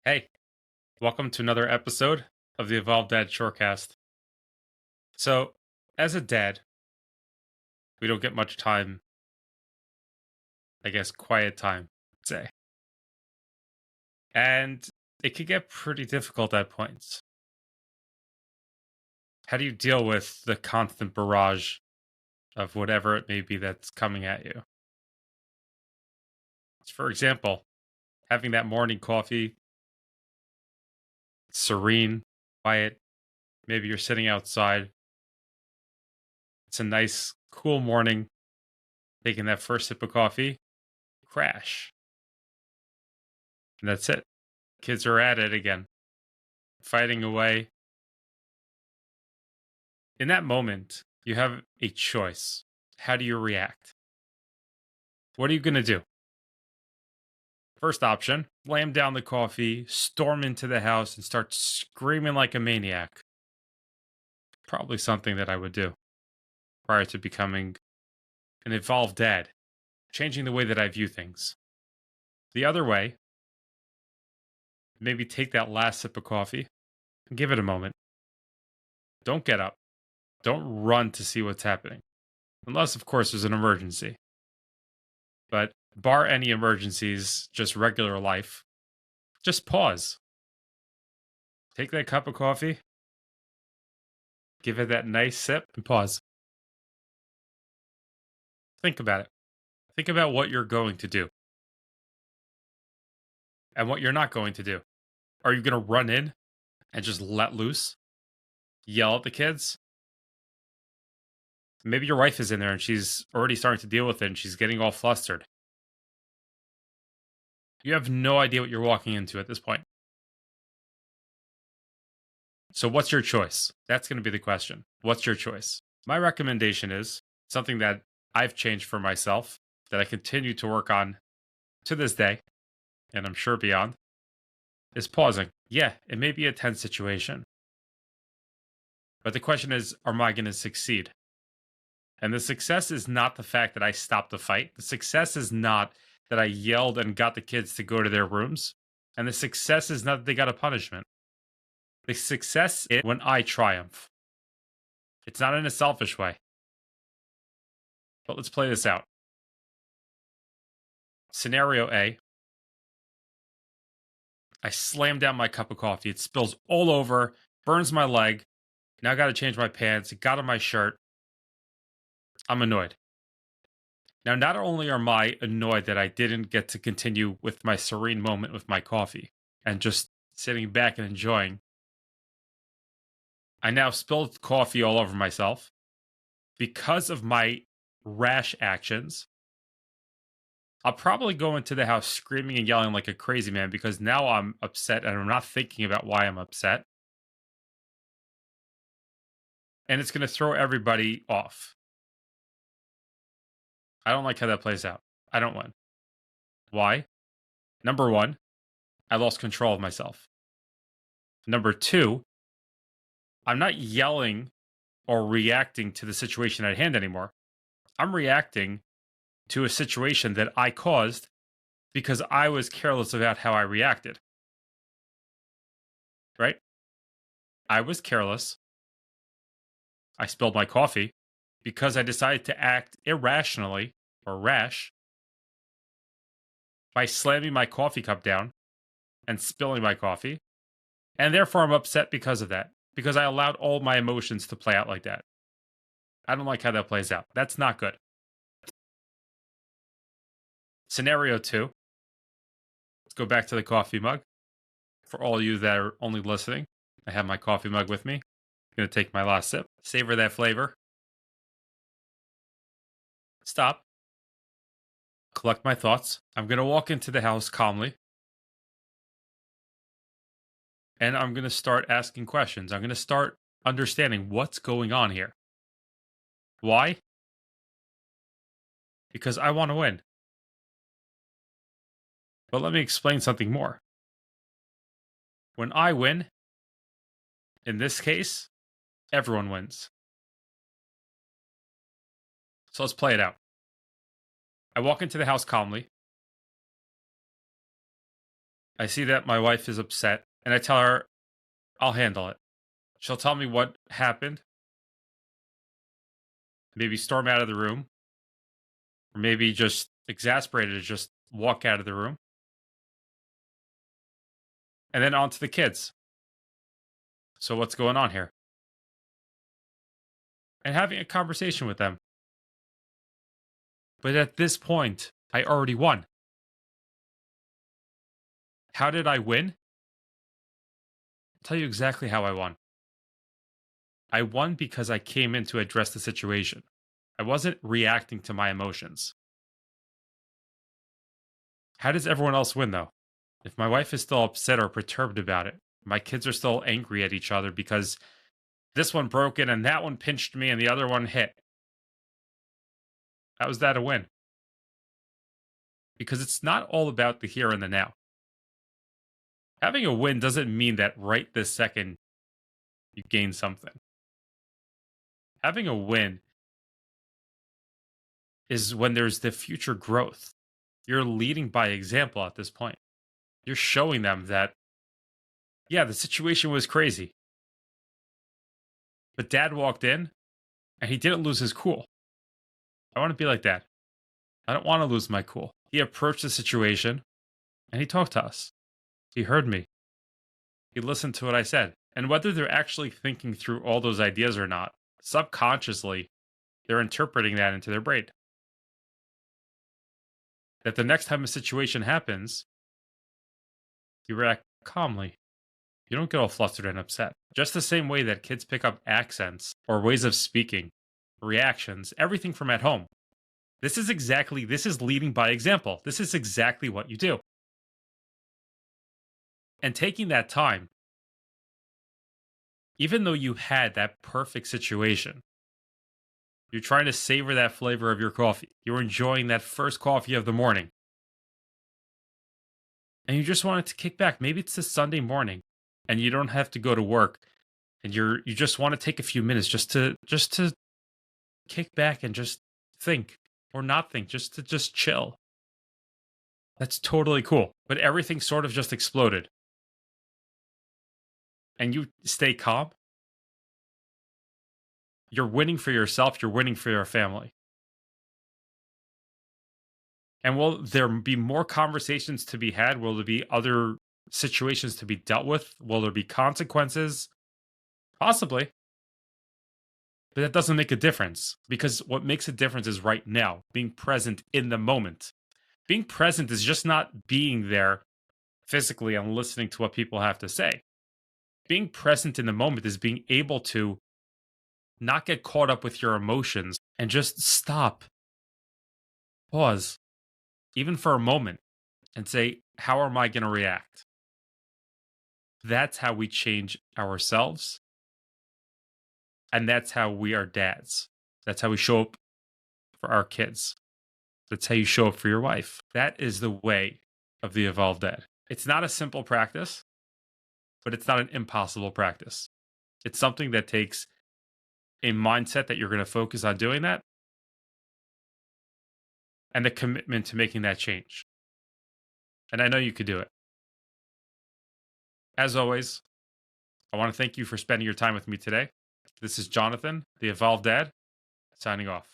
Hey, welcome to another episode of the Evolved Dad Shortcast. So, as a dad, we don't get much time, I guess, quiet time, say. And it can get pretty difficult at points. How do you deal with the constant barrage of whatever it may be that's coming at you? For example, having that morning coffee, serene, quiet. Maybe you're sitting outside. It's a nice, cool morning, taking that first sip of coffee, crash. And that's it. Kids are at it again, fighting away. In that moment, you have a choice. How do you react? What are you going to do? First option, slam down the coffee, storm into the house, and start screaming like a maniac. Probably something that I would do prior to becoming an evolved dad, changing the way that I view things. The other way, maybe take that last sip of coffee and give it a moment. Don't get up. Don't run to see what's happening. Unless, of course, there's an emergency. But bar any emergencies, just regular life, just pause. Take that cup of coffee, give it that nice sip, and pause. Think about it. Think about what you're going to do and what you're not going to do. Are you going to run in and just let loose? Yell at the kids? Maybe your wife is in there and she's already starting to deal with it and she's getting all flustered. You have no idea what you're walking into at this point. So, what's your choice? That's going to be the question. What's your choice? My recommendation is something that I've changed for myself, that I continue to work on to this day, and I'm sure beyond, is pausing. Yeah, it may be a tense situation, but the question is, am I going to succeed? And the success is not the fact that I stopped the fight. The success is not that I yelled and got the kids to go to their rooms. And the success is not that they got a punishment. The success is when I triumph. It's not in a selfish way. But let's play this out. Scenario A, I slam down my cup of coffee. It spills all over, burns my leg. Now I got to change my pants. It got on my shirt. I'm annoyed. Now, not only am I annoyed that I didn't get to continue with my serene moment with my coffee and just sitting back and enjoying, I now spilled coffee all over myself because of my rash actions. I'll probably go into the house screaming and yelling like a crazy man because now I'm upset and I'm not thinking about why I'm upset. And it's going to throw everybody off. I don't like how that plays out. I don't win. Why? Number one, I lost control of myself. Number two, I'm not yelling or reacting to the situation at hand anymore. I'm reacting to a situation that I caused because I was careless about how I reacted. Right? I was careless. I spilled my coffee because I decided to act irrationally or rash by slamming my coffee cup down and spilling my coffee. And therefore, I'm upset because of that, because I allowed all my emotions to play out like that. I don't like how that plays out. That's not good. Scenario two, let's go back to the coffee mug. For all you that are only listening, I have my coffee mug with me. I'm going to take my last sip, savor that flavor, stop, collect my thoughts. I'm going to walk into the house calmly and I'm going to start asking questions. I'm going to start understanding what's going on here. Why? Because I want to win. But let me explain something more. When I win, in this case, everyone wins. So let's play it out. I walk into the house calmly. I see that my wife is upset, and I tell her I'll handle it. She'll tell me what happened, maybe storm out of the room, or maybe just exasperated, just walk out of the room, and then on to the kids. So, what's going on here? And having a conversation with them. But at this point, I already won. How did I win? I'll tell you exactly how I won. I won because I came in to address the situation. I wasn't reacting to my emotions. How does everyone else win, though? If my wife is still upset or perturbed about it, my kids are still angry at each other because this one broke in and that one pinched me and the other one hit. How is that a win? Because it's not all about the here and the now. Having a win doesn't mean that right this second you gain something. Having a win is when there's the future growth. You're leading by example at this point. You're showing them that, yeah, the situation was crazy, but dad walked in and he didn't lose his cool. I want to be like that. I don't want to lose my cool. He approached the situation and he talked to us. He heard me. He listened to what I said. And whether they're actually thinking through all those ideas or not, subconsciously, they're interpreting that into their brain. That the next time a situation happens, you react calmly. You don't get all flustered and upset. Just the same way that kids pick up accents or ways of speaking, reactions, everything from at home. This is leading by example. This is exactly what you do. And taking that time, even though you had that perfect situation, you're trying to savor that flavor of your coffee. You're enjoying that first coffee of the morning. And you just want it to kick back. Maybe it's a Sunday morning and you don't have to go to work and you just want to take a few minutes just to kick back and just think or not think, just chill. That's totally cool. But everything sort of just exploded. And you stay calm. You're winning for yourself, you're winning for your family. And will there be more conversations to be had? Will there be other situations to be dealt with? Will there be consequences? Possibly. But that doesn't make a difference because what makes a difference is right now, being present in the moment. Being present is just not being there physically and listening to what people have to say. Being present in the moment is being able to not get caught up with your emotions and just stop, pause, even for a moment, and say, how am I going to react? That's how we change ourselves. And that's how we are dads. That's how we show up for our kids. That's how you show up for your wife. That is the way of the evolved dad. It's not a simple practice, but it's not an impossible practice. It's something that takes a mindset that you're going to focus on doing that and the commitment to making that change. And I know you could do it. As always, I want to thank you for spending your time with me today. This is Jonathan, the Evolved Dad, signing off.